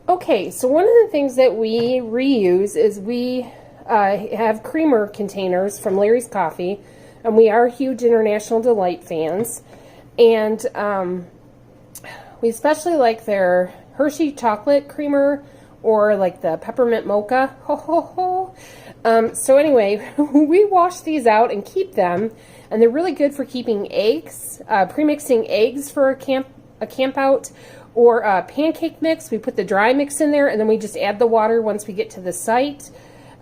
Okay, so one of the things that we reuse is we have creamer containers from Larry's Coffee, and we are huge International Delight fans. And we especially like their Hershey chocolate creamer or like the peppermint mocha. Ho, ho, ho. So anyway, we wash these out and keep them, and they're really good for keeping eggs, pre-mixing eggs for a camp out, or pancake mix. We put the dry mix in there, and then we just add the water once we get to the site.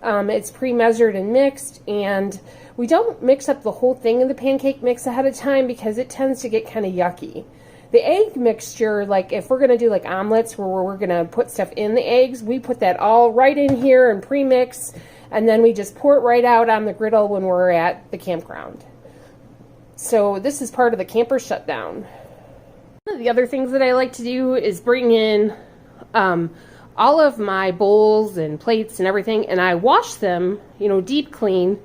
It's pre-measured and mixed, and we don't mix up the whole thing in the pancake mix ahead of time because it tends to get kind of yucky. The egg mixture, like if we're going to do like omelets where we're going to put stuff in the eggs, we put that all right in here and pre-mix, and then we just pour it right out on the griddle when we're at the campground. So this is part of the camper shutdown. One of the other things that I like to do is bring in all of my bowls and plates and everything, and I wash them, you know, deep clean.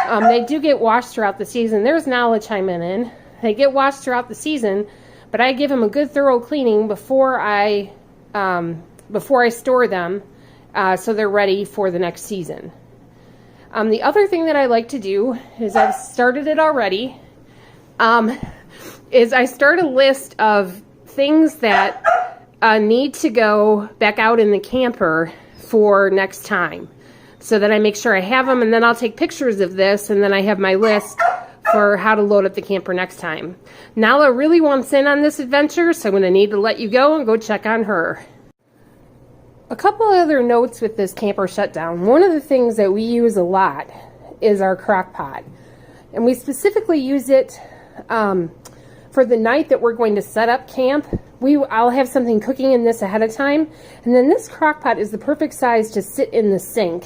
They do get washed throughout the season. There's Nala chiming in. They get washed throughout the season, but I give them a good thorough cleaning before I store them, so they're ready for the next season. The other thing that I like to do is, I've started it already, is I start a list of things that need to go back out in the camper for next time, so that I make sure I have them, and then I'll take pictures of this, and then I have my list for how to load up the camper next time. Nala really wants in on this adventure, so I'm going to need to let you go and go check on her. A couple other notes with this camper shutdown. One of the things that we use a lot is our crock pot, and we specifically use it for the night that we're going to set up camp. I'll have something cooking in this ahead of time, and then this crock pot is the perfect size to sit in the sink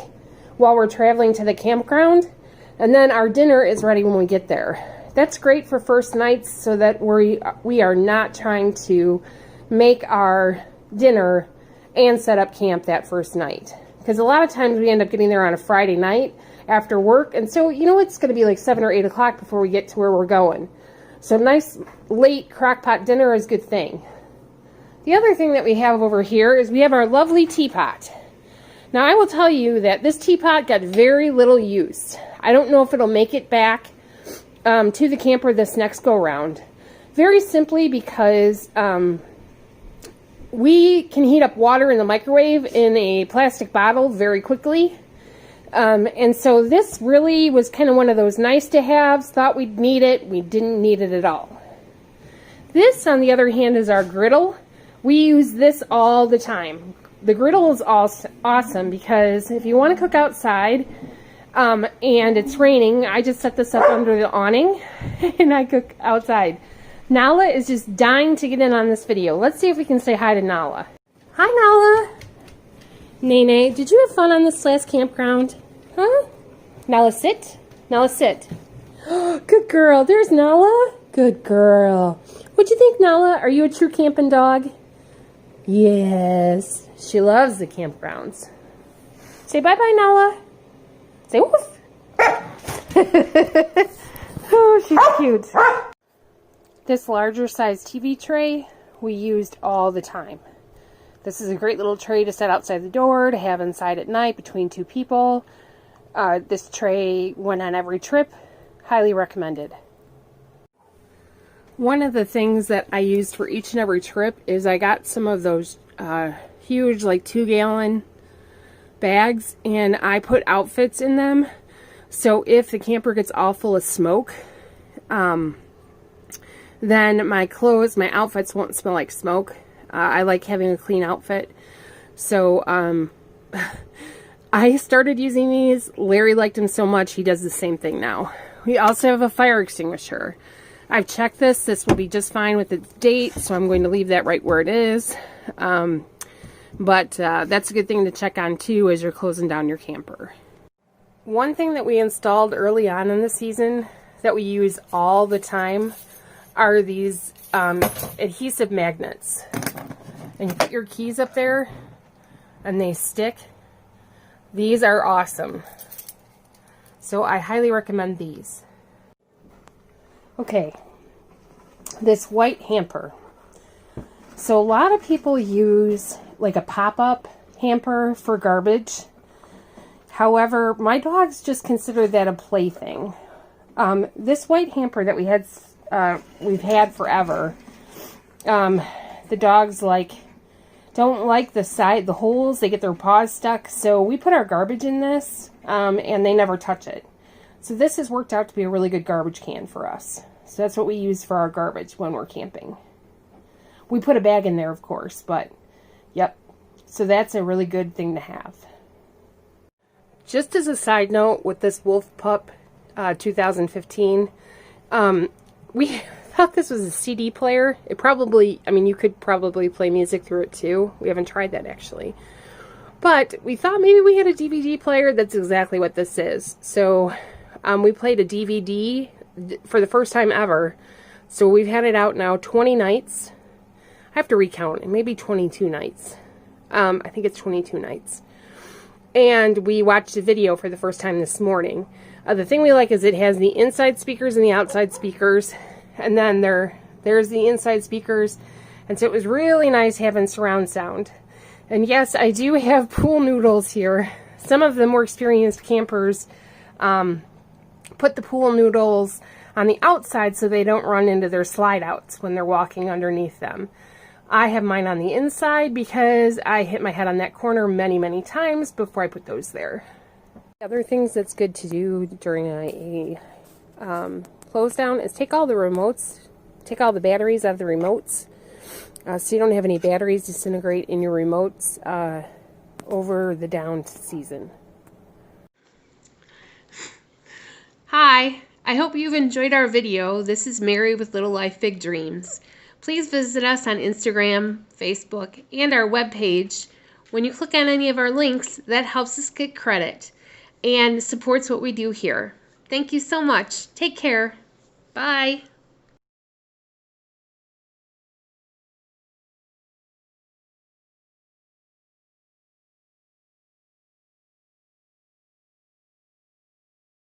while we're traveling to the campground, and then our dinner is ready when we get there. That's great for first nights, so that we are not trying to make our dinner and set up camp that first night, because a lot of times we end up getting there on a Friday night after work, and so you know it's going to be like 7 or 8 o'clock before we get to where we're going. So nice late crock pot dinner is a good thing. The other thing that we have over here is we have our lovely teapot. Now I will tell you that this teapot got very little use. I don't know if it'll make it back to the camper this next go round. Very simply because we can heat up water in the microwave in a plastic bottle very quickly. And so this really was kind of one of those nice to haves. Thought we'd need it. We didn't need it at all. This, on the other hand, is our griddle. We use this all the time. The griddle is awesome because if you want to cook outside and it's raining, I just set this up under the awning and I cook outside. Nala is just dying to get in on this video. Let's see if we can say hi to Nala. Hi, Nala. Nene, did you have fun on this last campground? Huh? Nala, sit. Nala, sit. Good girl. There's Nala. Good girl. What'd you think, Nala? Are you a true camping dog? Yes. She loves the campgrounds. Say bye-bye, Nala. Say woof. Oh, she's cute. This larger size TV tray we used all the time. This is a great little tray to set outside the door, to have inside at night between two people. This tray went on every trip. Highly recommended. One of the things that I used for each and every trip is I got some of those huge, like 2-gallon bags, and I put outfits in them. So if the camper gets all full of smoke, then my clothes, my outfits won't smell like smoke. I like having a clean outfit. So I started using these. Larry liked them so much, he does the same thing now. We also have a fire extinguisher. I've checked this. This will be just fine with the date, so I'm going to leave that right where it is. But that's a good thing to check on too as you're closing down your camper. One thing that we installed early on in the season that we use all the time are these adhesive magnets. And you put your keys up there and they stick. These are awesome. So I highly recommend these. Okay, this white hamper. So a lot of people use like a pop-up hamper for garbage. However, my dogs just consider that a plaything. This white hamper that we've had forever, the dogs don't like the holes. They get their paws stuck. So we put our garbage in this, and they never touch it. So this has worked out to be a really good garbage can for us. So that's what we use for our garbage when we're camping. We put a bag in there, of course, but yep. So that's a really good thing to have. Just as a side note, with this Wolf Pup 2015, we thought this was a CD player. It probably, I mean, you could probably play music through it too. We haven't tried that actually. But we thought maybe we had a DVD player. That's exactly what this is. So we played a DVD for the first time ever. So we've had it out now 20 nights. I have to recount. It may be 22 nights. I think it's 22 nights. And we watched a video for the first time this morning. The thing we like is it has the inside speakers and the outside speakers. And then there's the inside speakers. And so it was really nice having surround sound. And yes, I do have pool noodles here. Some of the more experienced campers put the pool noodles on the outside so they don't run into their slide outs when they're walking underneath them. I have mine on the inside because I hit my head on that corner many, many times before I put those there. Other things that's good to do during a close down is take all the remotes, take all the batteries out of the remotes, so you don't have any batteries disintegrate in your remotes over the down season. Hi, I hope you've enjoyed our video. This is Mary with Little Life Big Dreams. Please visit us on Instagram, Facebook, and our webpage. When you click on any of our links, that helps us get credit and supports what we do here. Thank you so much. Take care. Bye.